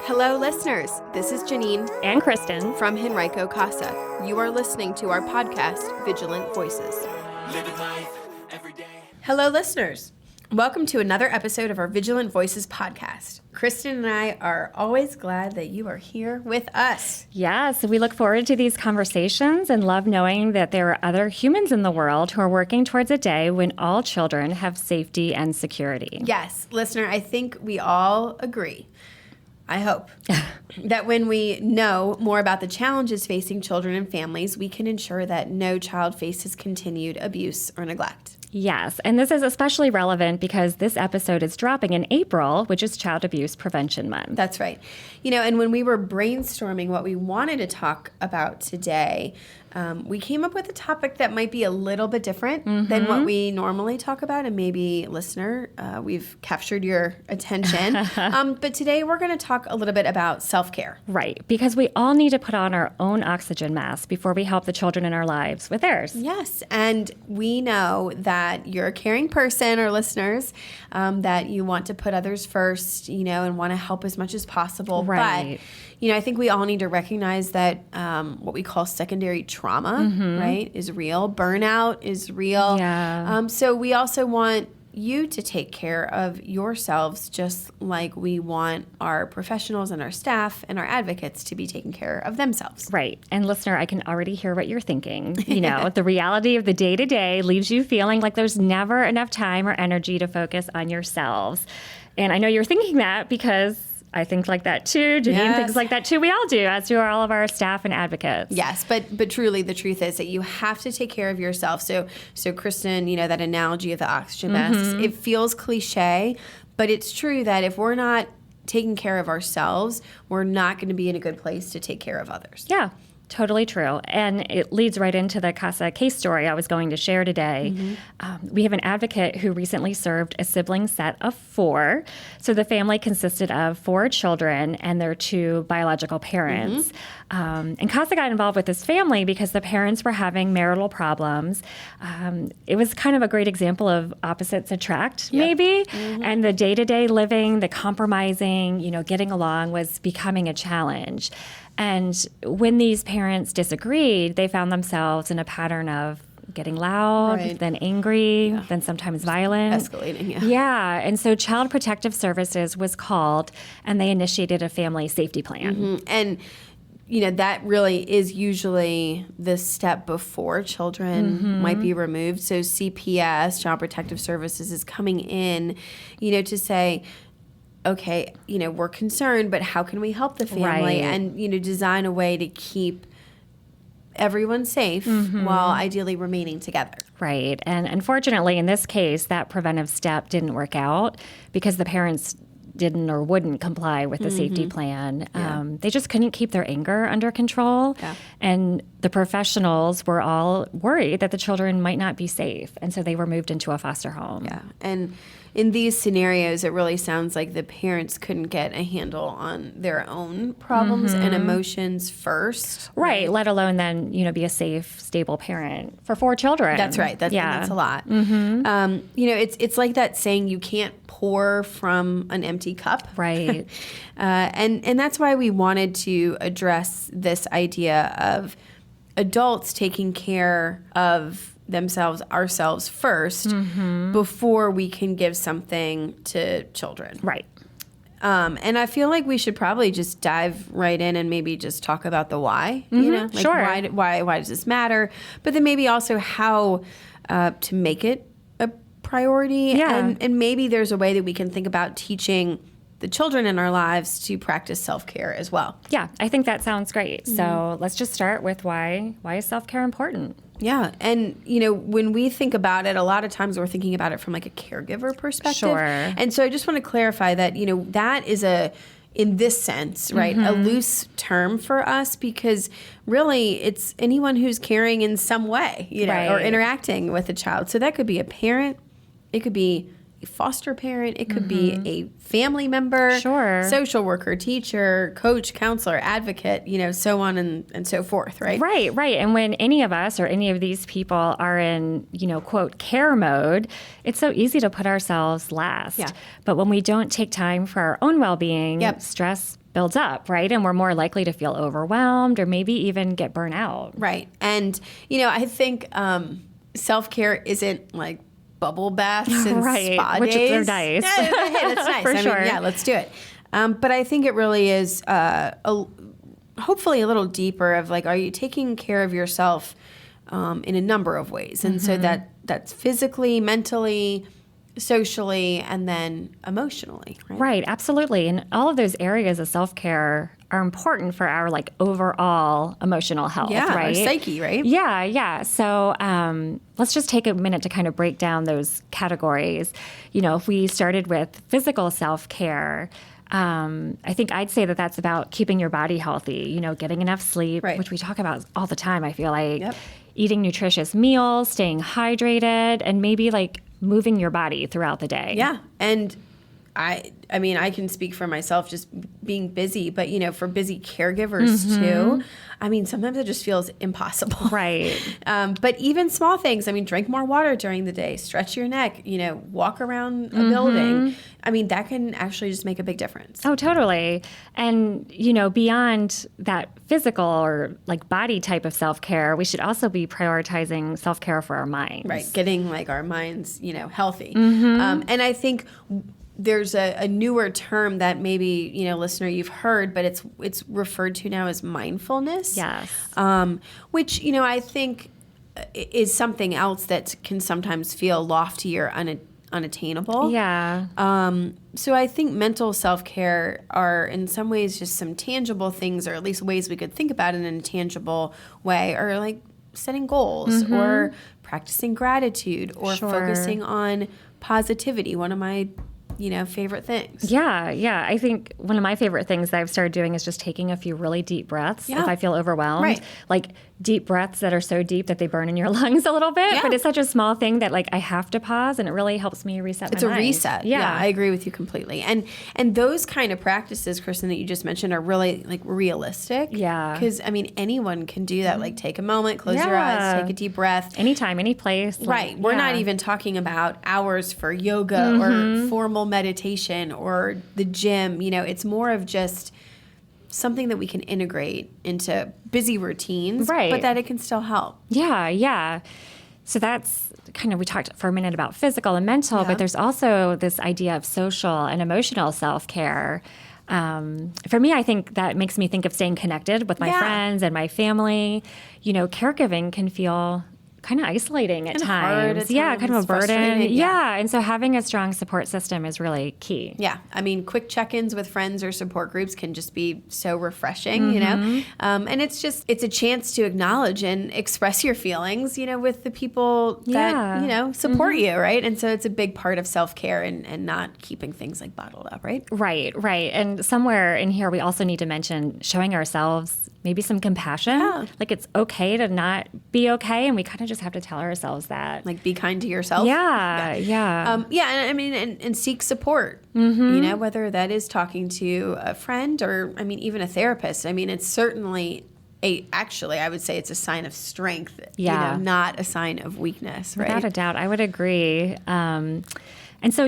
Hello, listeners. This is Janine and Kristen from Henrico Casa. You are listening to our podcast, Vigilant Voices. Living life every day. Hello, listeners. Welcome to another episode of our Vigilant Voices podcast. Kristen and I are always glad that you are here with us. Yes, we look forward to these conversations and love knowing that there are other humans in the world who are working towards a day when all children have safety and security. Yes, listener, I think we all agree, I hope, that when we know more about the challenges facing children and families, we can ensure that no child faces continued abuse or neglect. Yes, and this is especially relevant because this episode is dropping in April, which is Child Abuse Prevention Month. That's right. You know, and when we were brainstorming what we wanted to talk about today, we came up with a topic that might be a little bit different than what we normally talk about. And maybe, listener, we've captured your attention. But today we're going to talk a little bit about self-care. Right, because we all need to put on our own oxygen mask before we help the children in our lives with theirs. Yes, and we know that you're a caring person, or listeners, that you want to put others first, you know, and want to help as much as possible. Right. But, you know, I think we all need to recognize that what we call secondary trauma, right, is real. Burnout is real. Yeah. So we also want you to take care of yourselves just like we want our professionals and our staff and our advocates to be taking care of themselves. Right. And listener, I can already hear what you're thinking. You know, the reality of the day-to-day leaves you feeling like there's never enough time or energy to focus on yourselves. And I know you're thinking that because I think like that too. Janine thinks like that too. We all do, as do all of our staff and advocates. Yes, but truly the truth is that you have to take care of yourself. So Kristen, you know, that analogy of the oxygen masks, it feels cliche, but it's true that if we're not taking care of ourselves, we're not going to be in a good place to take care of others. Yeah. Totally true. And it leads right into the CASA case story I was going to share today. We have an advocate who recently served a sibling set of 4. So the family consisted of 4 children and their 2 biological parents. And CASA got involved with this family because the parents were having marital problems. It was kind of a great example of opposites attract, maybe. And the day-to-day living, the compromising, you know, getting along was becoming a challenge. And when these parents disagreed, they found themselves in a pattern of getting loud, then angry, then sometimes violent. Escalating, Yeah, and so Child Protective Services was called, and they initiated a family safety plan. And, you know, that really is usually the step before children might be removed. So CPS, Child Protective Services, is coming in, you know, to say, okay, you know, we're concerned, but how can we help the family and, you know, design a way to keep everyone safe while ideally remaining together. Right. And unfortunately, in this case, that preventive step didn't work out because the parents didn't or wouldn't comply with the safety plan. They just couldn't keep their anger under control. And the professionals were all worried that the children might not be safe. And so they were moved into a foster home. And in these scenarios, it really sounds like the parents couldn't get a handle on their own problems and emotions first. Right. Let alone then, you know, be a safe, stable parent for 4 children. That's right. That's a lot. You know, it's like that saying, you can't pour from an empty cup. Right. And that's why we wanted to address this idea of adults taking care of ourselves first before we can give something to children. Right. And I feel like we should probably just dive right in and maybe just talk about the why, you know, like why does this matter? But then maybe also how to make it a priority. And maybe there's a way that we can think about teaching the children in our lives to practice self-care as well. Yeah, I think that sounds great. So let's just start with why is self-care important? Yeah. And, you know, when we think about it, a lot of times we're thinking about it from like a caregiver perspective. Sure. And so I just want to clarify that, you know, that is in this sense, right, a loose term for us because really it's anyone who's caring in some way, you know, or interacting with a child. So that could be a parent. It could be a foster parent, it could be a family member, Sure. social worker, teacher, coach, counselor, advocate, so on and so forth, right? Right. And when any of us or any of these people are in, quote, care mode, it's so easy to put ourselves last. Yeah. But when we don't take time for our own well-being, Yep. stress builds up, right? And we're more likely to feel overwhelmed or maybe even get burnt out. Right. And, I think self-care isn't like bubble baths and Right, spa which days. are nice. Yeah, hey, that's nice. For sure. Yeah, let's do it. But I think it really is hopefully a little deeper of like, are you taking care of yourself in a number of ways? And so that's physically, mentally, socially, and then emotionally, right? Right, absolutely. And all of those areas of self-care are important for our overall emotional health, Yeah, our right? psyche, right? Yeah. So let's just take a minute to kind of break down those categories. If we started with physical self-care, I think I'd say that that's about keeping your body healthy, getting enough sleep, Right. which we talk about all the time, I feel like. Yep. Eating nutritious meals, staying hydrated, and maybe moving your body throughout the day. Yeah. And I mean, I can speak for myself just being busy, but, for busy caregivers too, I mean, sometimes it just feels impossible. Right. But even small things, I mean, drink more water during the day, stretch your neck, walk around a building. I mean, that can actually just make a big difference. Oh, totally. And, beyond that physical or body type of self-care, we should also be prioritizing self-care for our minds. Right. Getting our minds, healthy. And I think there's a newer term that maybe, listener, you've heard, but it's referred to now as mindfulness. Yes. Which, I think is something else that can sometimes feel lofty or unattainable. Yeah. So I think mental self-care are in some ways just some tangible things, or at least ways we could think about it in a tangible way, or setting goals or practicing gratitude or Sure. focusing on positivity. One of my favorite things. Yeah. I think one of my favorite things that I've started doing is just taking a few really deep breaths Yeah. if I feel overwhelmed. Right. Deep breaths that are so deep that they burn in your lungs a little bit. Yeah. But it's such a small thing that I have to pause, and it really helps me reset It's my a mind. reset. Yeah, I agree with you completely. And those kind of practices, Kristen, that you just mentioned are really realistic. Yeah. Because I mean, anyone can do that. Take a moment, close your eyes, take a deep breath. Anytime, any place. Right. We're not even talking about hours for yoga or formal meditation or the gym. It's more of just something that we can integrate into busy routines, Right. but that it can still help. Yeah. So that's we talked for a minute about physical and mental, Yeah. but there's also this idea of social and emotional self-care. For me, I think that makes me think of staying connected with my Yeah. friends and my family. Caregiving can feel kind of isolating at And hard times. at Yeah, times, kind of a burden. frustrating, yeah. And so having a strong support system is really key. Yeah. I mean, quick check-ins with friends or support groups can just be so refreshing, and it's a chance to acknowledge and express your feelings, with the people that, Yeah. support you, right? And so it's a big part of self-care and not keeping things bottled up, right? Right. And somewhere in here, we also need to mention showing ourselves maybe some compassion. Yeah. It's okay to not be okay, and we kind of just have to tell ourselves that. Be kind to yourself. Yeah. And I mean, and seek support, whether that is talking to a friend or, I mean, even a therapist. I mean, it's certainly actually, I would say it's a sign of strength, Yeah. not a sign of weakness, right? Without a doubt, I would agree. And so,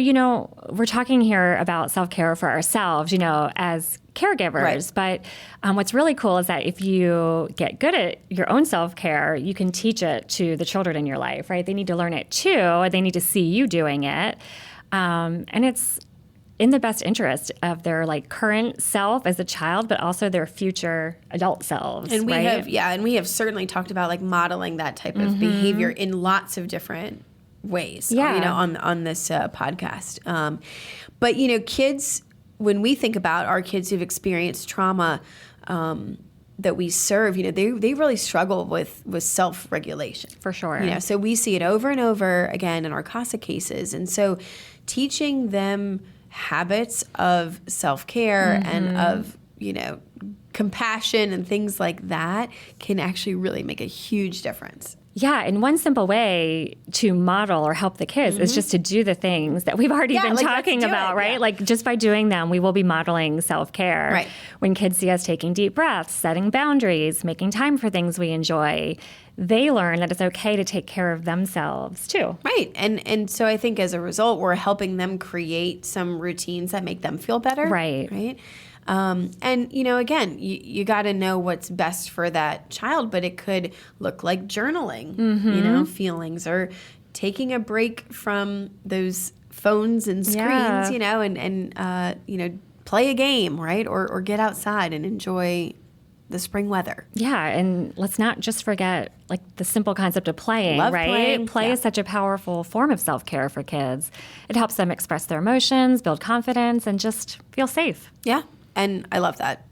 we're talking here about self-care for ourselves, as caregivers. Right. But what's really cool is that if you get good at your own self-care, you can teach it to the children in your life, right? They need to learn it too. They need to see you doing it. And it's in the best interest of their current self as a child, but also their future adult selves. And we right? we have certainly talked about modeling that type of behavior in lots of different ways, on this podcast. But kids, when we think about our kids who've experienced trauma, that we serve, they really struggle with self-regulation. For sure. So we see it over and over again in our CASA cases. And so teaching them habits of self-care and of, compassion and things like that can actually really make a huge difference. Yeah, and one simple way to model or help the kids is just to do the things that we've already been talking about, right? Yeah. Like just by doing them, we will be modeling self-care. Right. When kids see us taking deep breaths, setting boundaries, making time for things we enjoy, they learn that it's okay to take care of themselves too. Right. And so I think as a result, we're helping them create some routines that make them feel better. Right. Right. And, again, you got to know what's best for that child, but it could look like journaling, feelings, or taking a break from those phones and screens, and play a game, right? Or get outside and enjoy the spring weather. Yeah, and let's not just forget like the simple concept of playing, Love right? playing. Play Yeah. is such a powerful form of self-care for kids. It helps them express their emotions, build confidence, and just feel safe. Yeah, and I love that.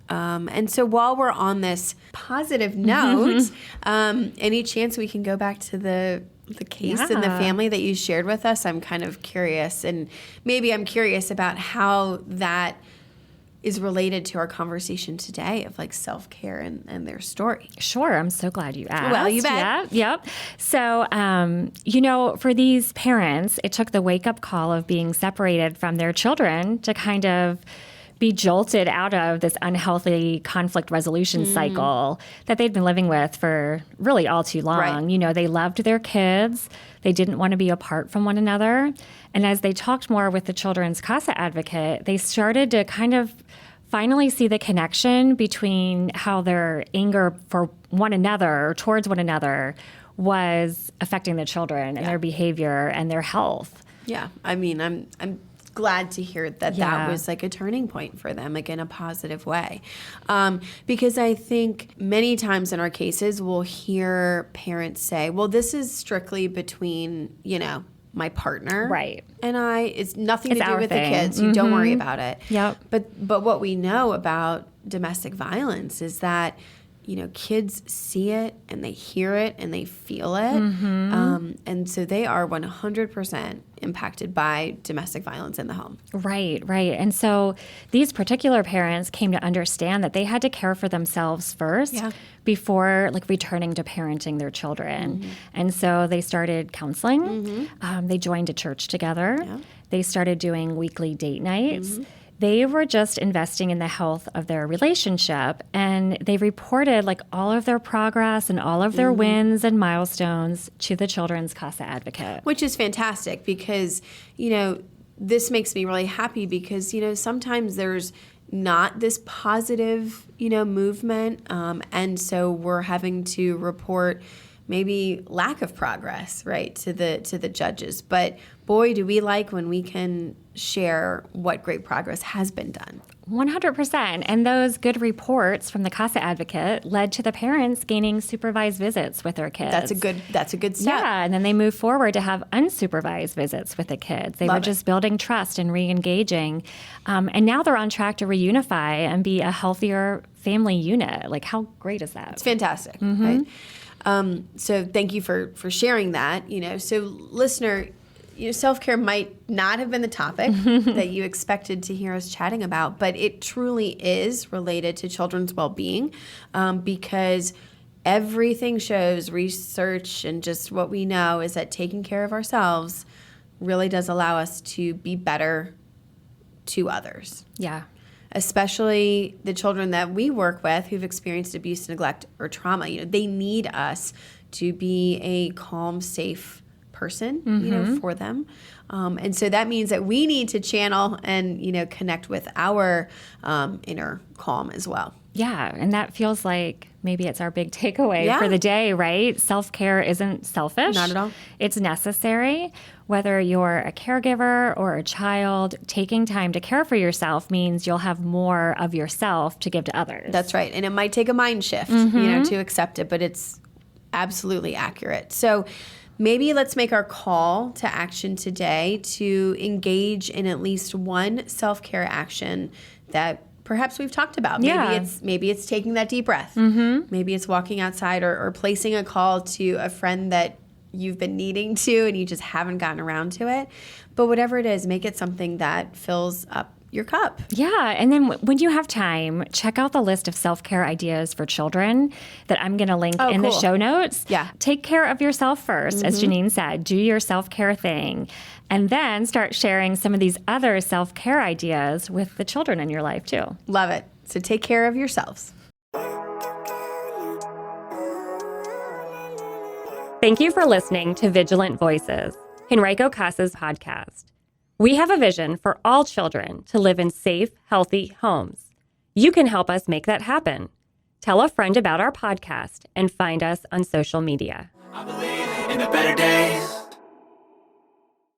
And so while we're on this positive note, any chance we can go back to the case and the Yeah. family that you shared with us? I'm kind of curious, and maybe I'm curious about how that is related to our conversation today of like self-care and their story. Sure, I'm so glad you asked. Well, you bet. Yeah, yep. So, for these parents, it took the wake-up call of being separated from their children to kind of be jolted out of this unhealthy conflict resolution cycle that they'd been living with for really all too long. Right. They loved their kids. They didn't want to be apart from one another. And as they talked more with the Children's CASA advocate, they started to kind of finally see the connection between how their anger for one another or towards one another was affecting the children and their behavior and their health. Yeah, I mean, I'm glad to hear that Yeah. that was like a turning point for them, like in a positive way. Because I think many times in our cases, we'll hear parents say, well, this is strictly between, my partner Right. and I. It's nothing It's to do our with thing. the kids. You don't worry about it. Yep. But what we know about domestic violence is that kids see it and they hear it and they feel it. And so they are 100% impacted by domestic violence in the home. Right. And so these particular parents came to understand that they had to care for themselves first Yeah. before returning to parenting their children. And so they started counseling. They joined a church together. Yeah. They started doing weekly date nights. They were just investing in the health of their relationship, and they reported all of their progress and all of their wins and milestones to the Children's CASA advocate. Which is fantastic because, this makes me really happy because, sometimes there's not this positive, movement. And so we're having to report maybe lack of progress, right, to the judges. But boy, do we like when we can share what great progress has been done. 100%. And those good reports from the CASA advocate led to the parents gaining supervised visits with their kids. That's a good step. Yeah, and then they moved forward to have unsupervised visits with the kids. They Love were it. just building trust and re-engaging. And now they're on track to reunify and be a healthier family unit. How great is that? It's fantastic, right? So thank you for sharing that. So listener, self-care might not have been the topic that you expected to hear us chatting about, but it truly is related to children's well-being because everything shows, research and just what we know is that taking care of ourselves really does allow us to be better to others. Yeah. Especially the children that we work with who've experienced abuse, neglect, or trauma. They need us to be a calm, safe person, for them. And so that means that we need to channel and, connect with our inner calm as well. Yeah, and that feels like maybe it's our big takeaway Yeah. for the day, right? Self-care isn't selfish. Not at all. It's necessary. Whether you're a caregiver or a child, taking time to care for yourself means you'll have more of yourself to give to others. That's right. And it might take a mind shift, to accept it, but it's absolutely accurate. So maybe let's make our call to action today to engage in at least one self-care action that perhaps we've talked about. Yeah. Maybe it's taking that deep breath. Maybe it's walking outside or placing a call to a friend that you've been needing to and you just haven't gotten around to it. But whatever it is, make it something that fills up your cup. Yeah. And then when you have time, check out the list of self-care ideas for children that I'm going to link in the cool. show notes. Yeah. Take care of yourself first, as Janine said. Do your self-care thing. And then start sharing some of these other self-care ideas with the children in your life, too. Love it. So take care of yourselves. Thank you for listening to Vigilant Voices, Henrico Casa's podcast. We have a vision for all children to live in safe, healthy homes. You can help us make that happen. Tell a friend about our podcast and find us on social media. I believe in a better day.